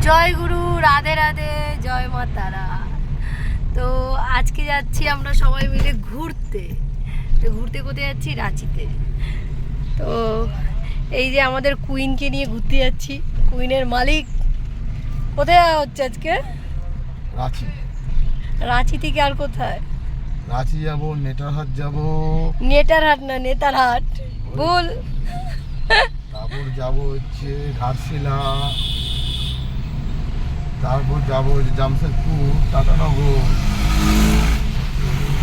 জয় গুরু, রাধে রাধে, জয় মা তারা। তো আজকে যাচ্ছি আমরা সবাই মিলে ঘুরতে। তো ঘুরতে কোথায় যাচ্ছি? রাঁচিতে। তো এই যে আমাদের কুইনকে নিয়ে ঘুরতে যাচ্ছি। কুইনের মালিক কোথায় যাওয়া হচ্ছে আজকে? রাঁচি। রাঁচি থেকে আর কোথায়? রাঁচি যাবো, নেটারহাট যাবো। নেটারহাট না, নেতারহাট ভুল। তারপর যাবো হচ্ছে ঘাটশিলা, তারপর যাবো জামশেদপুর, টাটানগর।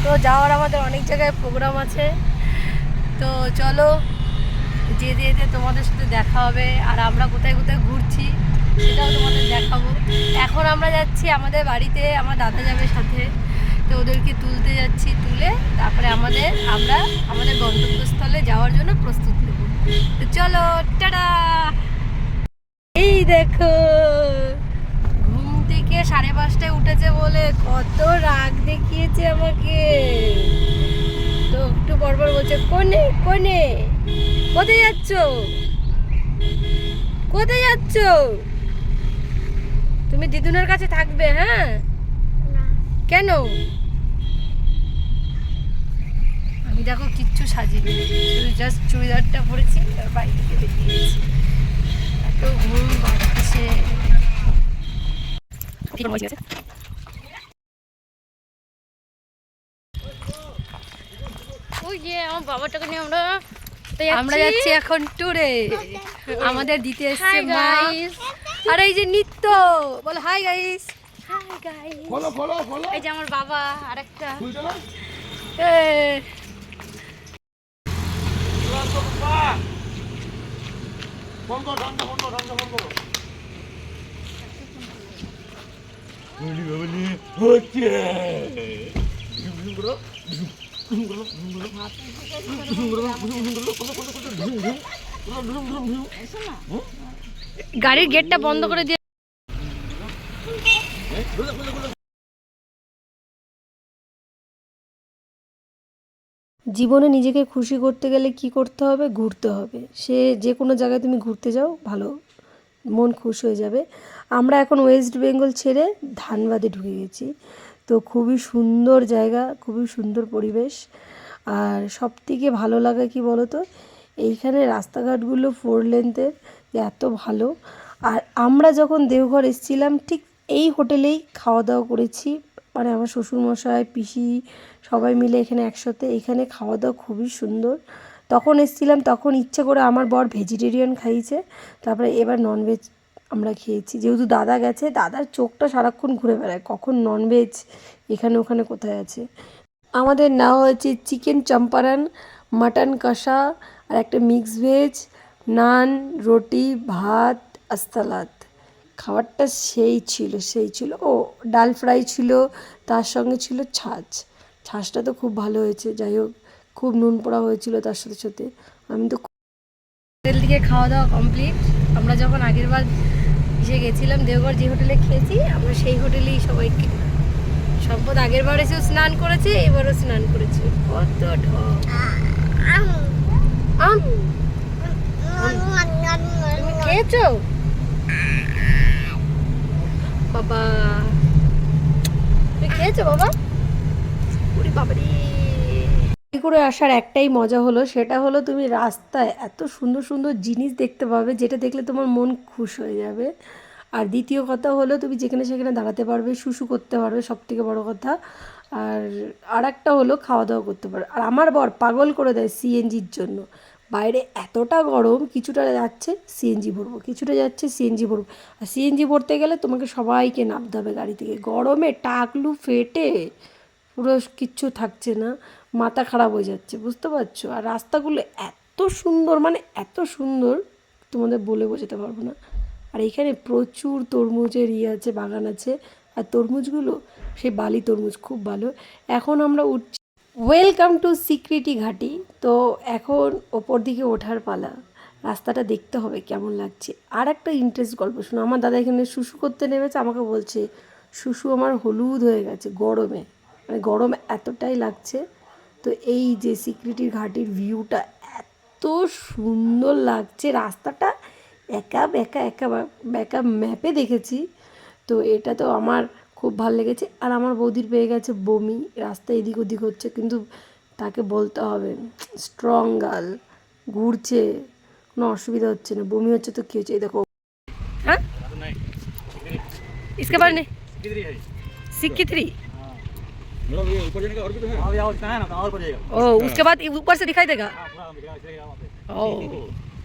তো যাওয়ার আমাদের অনেক জায়গায় প্রোগ্রাম আছে। তো চলো, যেতে যেতে তোমাদের সাথে দেখা হবে। আর আমরা কোথায় কোথায় ঘুরছি সেটাও তোমাদের দেখাবো। এখন আমরা যাচ্ছি আমাদের বাড়িতে, আমার দাদা যাবে সাথে। তো ওদেরকে তুলতে যাচ্ছি, তুলে তারপরে আমরা আমাদের গন্তব্যস্থলে যাওয়ার জন্য প্রস্তুত নেব। তো চলো, টাটা। এই দেখো, ঘুম থেকে 5:30টায় উঠেছে বলে কত রাগ দেখিয়েছে আমাকে। তো একটু পরপর বলছে, কোনে কোনে, কোথায় যাচ্ছ, কোথায় যাচ্ছ? তুমি দিদুনের কাছে থাকবে? হ্যাঁ, কেন? আমি দেখো কিচ্ছু সাজিনি, শুধু জাস্ট চুড়িদারটা পরেছি আর বাইরে থেকে বেরিয়েছি। এত ঘুম পাচ্ছে। ওই যে আমার বাবাটাকে নিয়ে আমরা যাচ্ছি এখন ট্যুরে। আমাদের দিতে এসেছে মা। আর এই যে নিত্য, বলো hi guys. Hi guys. Follow follow follow. এই যে আমার বাবা আরেকটা। গাড়ির গেটটা বন্ধ করে দিয়ে। জীবনে নিজেকে খুশি করতে গেলে কি করতে হবে? ঘুরতে হবে। সে যে কোনো জায়গায় তুমি ঘুরতে যাও, ভালো মন খুশ হয়ে যাবে। আমরা এখন ওয়েস্ট বেঙ্গল ছেড়ে ধানবাদে ঢুকে গেছি। তো খুবই সুন্দর জায়গা, খুবই সুন্দর পরিবেশ। আর সবথেকে ভালো লাগা কি বলো তো, এইখানে রাস্তাঘাটগুলো 4 লেন্থের, এত ভালো। আর আমরা যখন দেওঘর এসেছিলাম ঠিক এই হোটেলেই খাওয়া দাওয়া করেছি। মানে আমার শ্বশুরমশাই, পিসি সবাই মিলে এখানে একসাথে। এখানে খাওয়া দাওয়া খুবই সুন্দর। তখন এসেছিলাম, তখন ইচ্ছে করে আমার বর ভেজিটেরিয়ান খাইয়েছে, তারপরে এবার ননভেজ আমরা খেয়েছি। যেহেতু দাদা গেছে, দাদার চোখটা সারাক্ষণ ঘুরে বেড়ায় কখন ননভেজ এখানে ওখানে কোথায় আছে। আমাদের নেওয়া হয়েছে চিকেন চম্পারন, মাটন কষা, আর একটা মিক্স ভেজ, নান, রুটি, ভাত, আস্তালাদ। খাবারটা সেই ছিল, সেই ছিল। ও ডাল ফ্রাই ছিল, তার সঙ্গে ছিল ছাঁচ। ছাঁচটা তো খুব ভালো হয়েছে। যাই হোক, খুব নুন পোড়া হয়েছিল তার সাথে সাথে। আমি তো হোটেল থেকে খাওয়া দাওয়া কমপ্লিট। আমরা যখন আগের বার এসে গেছিলাম দেওঘর, যে হোটেলে খেয়েছি আমরা সেই হোটেলেই সবাইকে। সম্পদ আগের বার এসেও স্নান করেছে, এবারও স্নান করেছে। কত ঢক! তুমি খেয়েছো বাবা? তুমি খেয়েছো বাবা? ওরে বাবারে! করে আসার একটাই মজা হলো, সেটা হলো তুমি রাস্তায় এত সুন্দর সুন্দর জিনিস দেখতে পাবে, যেটা দেখলে তোমার মন খুশ হয়ে যাবে। আর দ্বিতীয় কথা হলো, তুমি যেখানে সেখানে দাঁড়াতে পারবে, শুশু করতে পারবে, সব থেকে বড়ো কথা। আর একটা হলো খাওয়া দাওয়া করতে পারবে। আর আমার বর পাগল করে দেয় সিএনজির জন্য। বাইরে এতটা গরম, কিছুটা যাচ্ছে সিএনজি ভরবো, কিছুটা যাচ্ছে সিএনজি ভরবো। আর সিএনজি ভরতে গেলে তোমাকে সবাইকে নামতে হবে গাড়ি থেকে। গরমে টাকলু ফেটে পুরো কিচ্ছু থাকছে না, মাথা খারাপ হয়ে যাচ্ছে, বুঝতে পারছো? আর রাস্তাগুলো এত সুন্দর, মানে এত সুন্দর, তোমাদের বলে বোঝাতে পারবো না। আর এখানে প্রচুর তরমুজের আছে, বাগান আছে। আর তরমুজগুলো সেই বালি তরমুজ, খুব ভালো। এখন আমরা উঠছি, ওয়েলকাম টু সিক্রিটি ঘাটি। তো এখন ওপর দিকে ওঠার পালা। রাস্তাটা দেখতে হবে কেমন লাগছে। আর একটা ইন্টারেস্ট গল্প শোনো, আমার দাদা এখানে শুশু করতে নেমেছে, আমাকে বলছে শুশু আমার হলুদ হয়ে গেছে গরমে, মানে গরম এতটাই লাগছে। তো এই যে সিক্রিটির ঘাটির ভিউটা এত সুন্দর লাগছে, রাস্তাটা একা বেঁকা একা বেঁকা ম্যাপে দেখেছি, তো এটা তো আমার খুব ভালো লেগেছে। আর আমার বৌদির পেয়ে গেছে বমি, রাস্তা এদিক ওদিক হচ্ছে, কিন্তু তাকে বলতে হবে স্ট্রং গার্ল, ঘুরছে, কোনো অসুবিধা হচ্ছে না। বমি হচ্ছে তো কী হচ্ছে, এই দেখো। हाँ इसके बारे में सिक्की 3 मतलब ये ऊपर जाने का और भी तो है। हाँ यार इतना है ना, और ऊपर जाएगा। ओ उसके बाद ऊपर से दिखाई देगा। हाँ पूरा दिखेगा वहाँ पे। ओ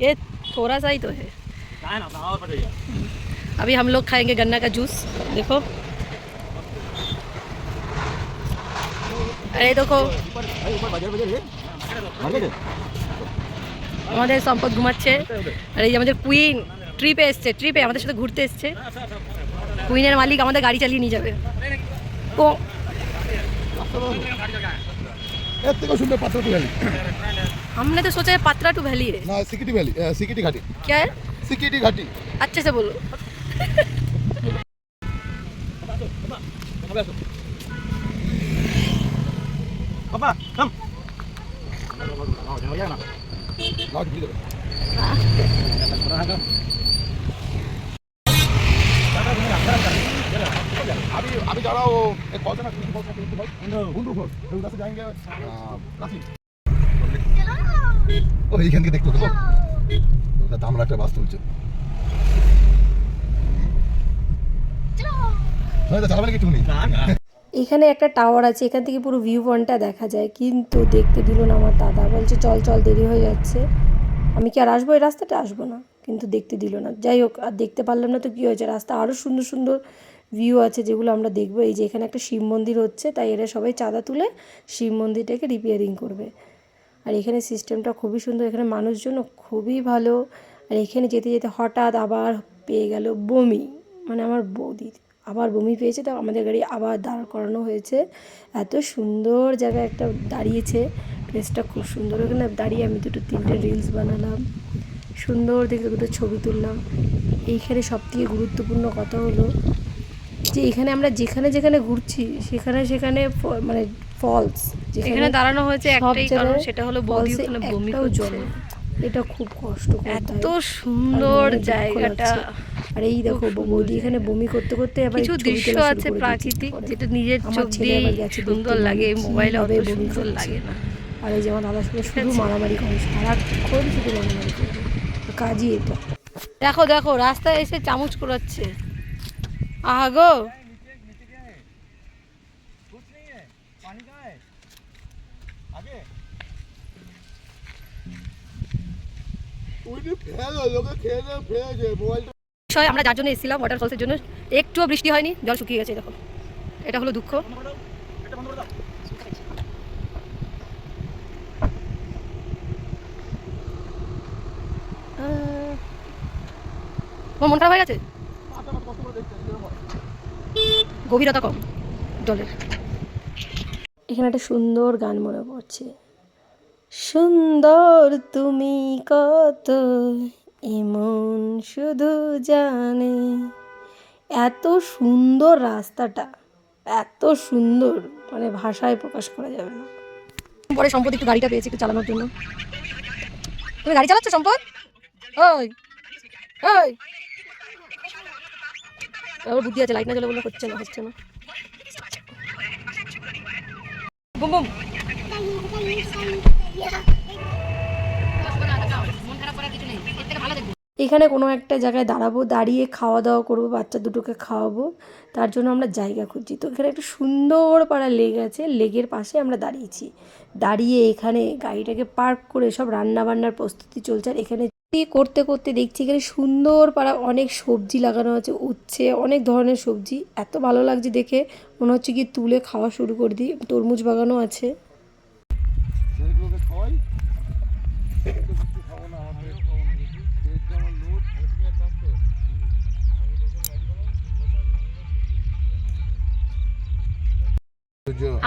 ये थोड़ा सा ही तो है। है ना, और ऊपर जाएगा। अभी हम लोग खाएंगे गन्ना का जूस। देखो अरे देखो ऊपर भाई ऊपर बाजार बाजार है। मार्केट है। আমাদের সম্পদ ঘুমাচ্ছে, আর এই যে আমাদের কুইন ট্রিপে এসছে, ট্রিপে আমাদের সাথে ঘুরতে এসছে। কুইনের মালিক আমাদের গাড়ি চালিয়ে নিয়ে যাবে। ও এর থেকেও সুন্দর পাত্রাটু ভ্যালি। हमने तो सोचा है पात्रा टू वैली है। না সিকিটি ভ্যালি, সিকিটি ঘাটি, क्या है? সিকিটি ঘাটি। अच्छे से बोलो। पापा कम। आओ जाओ ना। Loud video. अभी अभी जा रहा हूँ एक कौन सा ना गुंडू फॉल उधर से जाएंगे रांची। ओ এইখান থেকে দেখতে দেখো ওটা দামরা একটা বাস তুলছে। চলো চালাবে নাকি তুমি? এখানে একটা টাওয়ার আছে, এখান থেকে পুরো ভিউ পয়েন্টটা দেখা যায়, কিন্তু দেখতে দিল না আমার দাদা, বলছে চল চল দেরি হয়ে যাচ্ছে। আমি কি আর আসবো এই রাস্তাটা? আসবো না, কিন্তু দেখতে দিল না। যাই হোক, আর দেখতে পারলাম না তো কী হয়েছে, রাস্তা আরও সুন্দর সুন্দর ভিউ আছে যেগুলো আমরা দেখবো। এই যে এখানে একটা শিব মন্দির হচ্ছে, তাই এরা সবাই চাঁদা তুলে শিব মন্দিরটাকে রিপেয়ারিং করবে। আর এখানে সিস্টেমটা খুবই সুন্দর, এখানে মানুষজনও খুবই ভালো। আর এখানে যেতে যেতে হঠাৎ আবার পেয়ে গেল বমি, মানে আমার বৌদির আবার বমি পেয়েছে, তো আমাদের গাড়ি আবার দাঁড় করানো হয়েছে। এত সুন্দর জায়গায় একটা দাঁড়িয়েছে, প্লেসটা খুব সুন্দর। ওখানে দাঁড়িয়ে আমি 2-3টে রিলস বানালাম, সুন্দর দেখে 2টো ছবি তুললাম। এইখানে সবথেকে গুরুত্বপূর্ণ কথা হলো যে এখানে আমরা যেখানে যেখানে ঘুরছি সেখানে সেখানে মানে ফলস যেখানে দাঁড়ানো হয়েছে একটাই কারণ, সেটা হলো বৌদি ওখানে বমি করছে। এটা খুব কষ্ট, এত সুন্দর জায়গাটা। আর এই দেখো বৌদি এখানে বমি করতে করতে আবার কিছু দৃশ্য আছে প্রাকৃতিক, যেটা নিজের চোখ দিয়ে সুন্দর লাগে, মোবাইলে অত সুন্দর লাগে না। আর এই যে আমার দাদার সঙ্গে শুধু মারামারি করে, সারাক্ষণ শুধু মারামারি করবে, কাজই এটা। দেখো দেখো রাস্তায় এসে চামচ কুড়াচ্ছে। আহা গো, আমরা যার জন্য এসেছিলাম ওয়াটারফলসের জন্য, একটুও বৃষ্টি হয়নি, জল শুকিয়ে গেছে। দেখো এটা হলো দুঃখ। মন খারাপ হয়ে গেছে, গভীরতা কম জলের। এখানে একটা সুন্দর গান মনে পড়ছে, সুন্দর তুমি কত এমন শুধু জানে। এত সুন্দর রাস্তাটা, এত সুন্দর, মানে ভাষায় প্রকাশ করা যাবে না। পরে সম্পদ একটু গাড়িটা পেয়েছি একটু চালানোর জন্য। তুমি গাড়ি চালাচ্ছ সম্পদ? ওই ওই ওর বুদ্ধি আছে, লাইট না জ্বলে বলে হচ্ছে না, হচ্ছে না। Boom boom. এখানে কোনো একটা জায়গায় দাঁড়াবো, দাঁড়িয়ে খাওয়া দাওয়া করবো, বাচ্চা দুটোকে খাওয়াবো, তার জন্য আমরা জায়গা খুঁজছি। তো এখানে একটা সুন্দর পাড়া লেক আছে, লেকের পাশে আমরা দাঁড়িয়েছি। দাঁড়িয়ে এখানে গাড়িটাকে পার্ক করে সব রান্না বান্নার প্রস্তুতি চলছে। আর এখানে করতে করতে দেখছি এখানে সুন্দর পাড়া অনেক সবজি লাগানো আছে, উচ্ছে, অনেক ধরনের সবজি। এত ভালো লাগছে দেখে, মনে হচ্ছে কি তুলে খাওয়া শুরু করে দিই। তরমুজ বাগানও আছে।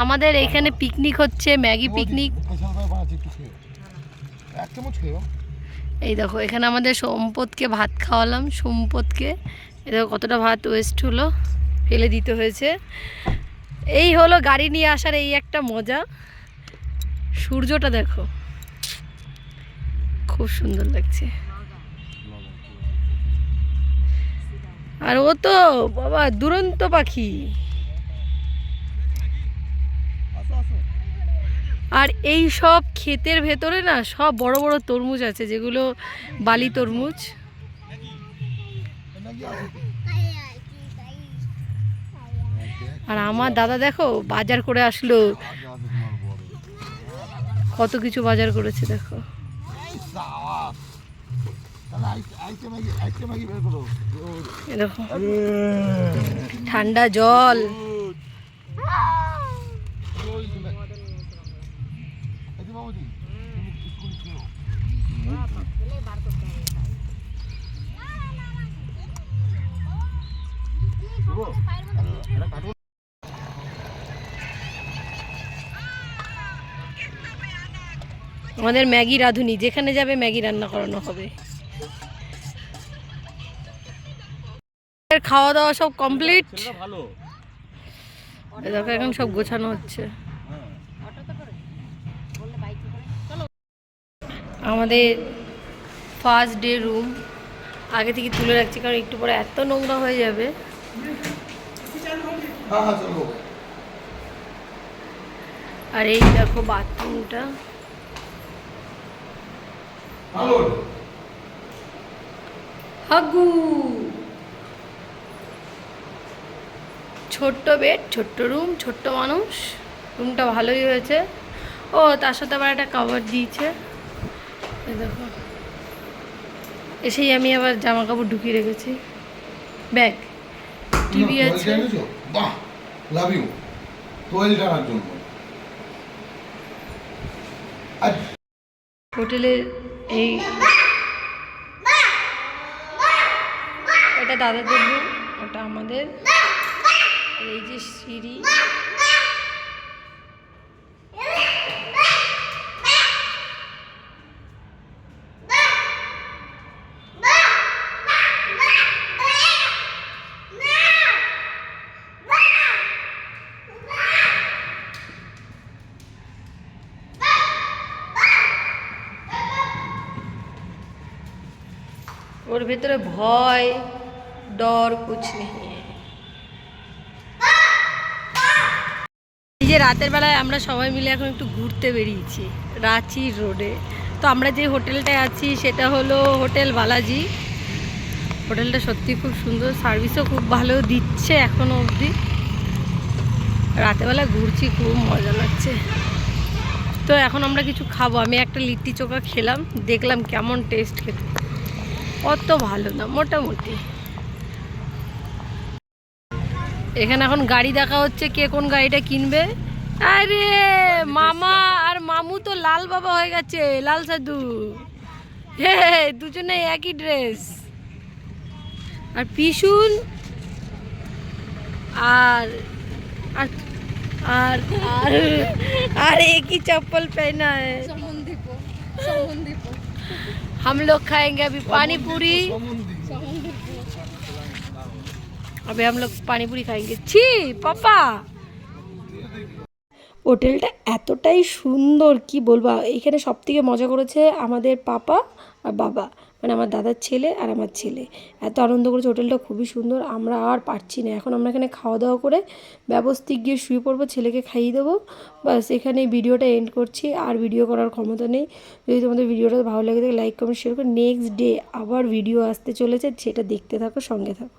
আমাদের এখানে পিকনিক হচ্ছে, ম্যাগি পিকনিক। এই দেখো এখানে আমাদের সম্পদকে ভাত খাওয়ালাম, সম্পদকে। এই দেখো কতটা ভাত ওয়েস্ট হলো, ফেলে দিতে হয়েছে। এই হলো গাড়ি নিয়ে আসার এই একটা মজা। সূর্যটা দেখো, খুব সুন্দর লাগছে। আর ও তো বাবা দুরন্ত পাখি। আর এই সব ক্ষেতের ভেতরে না সব বড় বড় তরমুজ আছে, যেগুলো বালি তরমুজ। আর আমার দাদা দেখো বাজার করে আসলো, কত কিছু বাজার করেছে দেখো। এ দেখো ঠান্ডা জল। আমাদের ম্যাগি রাঁধুনি, যেখানে যাবে ম্যাগি রান্না করানো হবে। খাওয়া দাওয়া সব কমপ্লিট। ভালো দেখো এখন সব গোছানো হচ্ছে। আমাদের ফার্স্ট ডে রুম আগে থেকে তুলে রাখছি, কারণ একটু পরে এত নোংরা হয়ে যাবে। আর এই দেখো বাথরুমটা। হাগু ছোট্ট বেড, ছোট্ট রুম, ছোট্ট মানুষ। রুমটা ভালোই হয়েছে। ও তার সাথে আবার একটা কভার দিয়েছে। এই দেখো এসেই আমি আবার জামা কাপড় ঢুকিয়ে রেখেছি। ব্যাগ, টিভি আছে। বাহ, লাভ ইউ। তোয়েল টানার জন্য হোটেলের এই এটা দাদাদের রুম, ওটা আমাদের। এই যে সিঁড়ি, ওর ভেতরে ভয় ডর কুছ নেই। এই যে রাতের বেলায় আমরা সবাই মিলে এখন একটু ঘুরতে বেরিয়েছি রাঁচি রোডে। তো আমরা যে হোটেলটায় আছি সেটা হলো হোটেল বালাজি। হোটেলটা সত্যি খুব সুন্দর, সার্ভিসও খুব ভালো দিচ্ছে এখনো অবধি। রাতেরবেলা ঘুরছি, খুব মজা লাগছে। তো এখন আমরা কিছু খাবো। আমি একটা লিট্টি চোখা খেলাম, দেখলাম কেমন টেস্ট খেতে। অত ভালো না, মোটামুটি। এখানে এখন গাড়ি দেখা হচ্ছে, কে কোন গাড়িটা কিনবে। আরে মামা আর মামু তো লাল বাবা হয়ে গেছে, লাল সাধু। হে দুজনে একই ড্রেস। আর পিসুন আর আর আর আর एक ही चप्पल पहना है। हम लोग खाएंगे अभी पानी पूरी। अभी हम लोग पानी पूरी खाएंगे। छी पापा, হোটেলটা এতটাই সুন্দর কি বলবো। এখানে সব থেকে মজা করেছে আমাদের পাপা আর বাবা, মানে আমার দাদার ছেলে আর আমার ছেলে। এত আনন্দ করেছে, হোটেলটা খুবই সুন্দর। আমরা আর পারছি না, এখন আমরা এখানে খাওয়া দাওয়া করে ব্যবস্থিত গিয়ে শুয়ে পড়বো, ছেলেকে খাইয়ে দেবো। বাস এখানে ভিডিওটা এন্ড করছি, আর ভিডিও করার ক্ষমতা নেই। যদি তোমাদের ভিডিওটা ভালো লাগে থাকে লাইক কমেন্ট শেয়ার করে। নেক্সট ডে আবার ভিডিও আসতে চলেছে, সেটা দেখতে থাকো, সঙ্গে থাকো।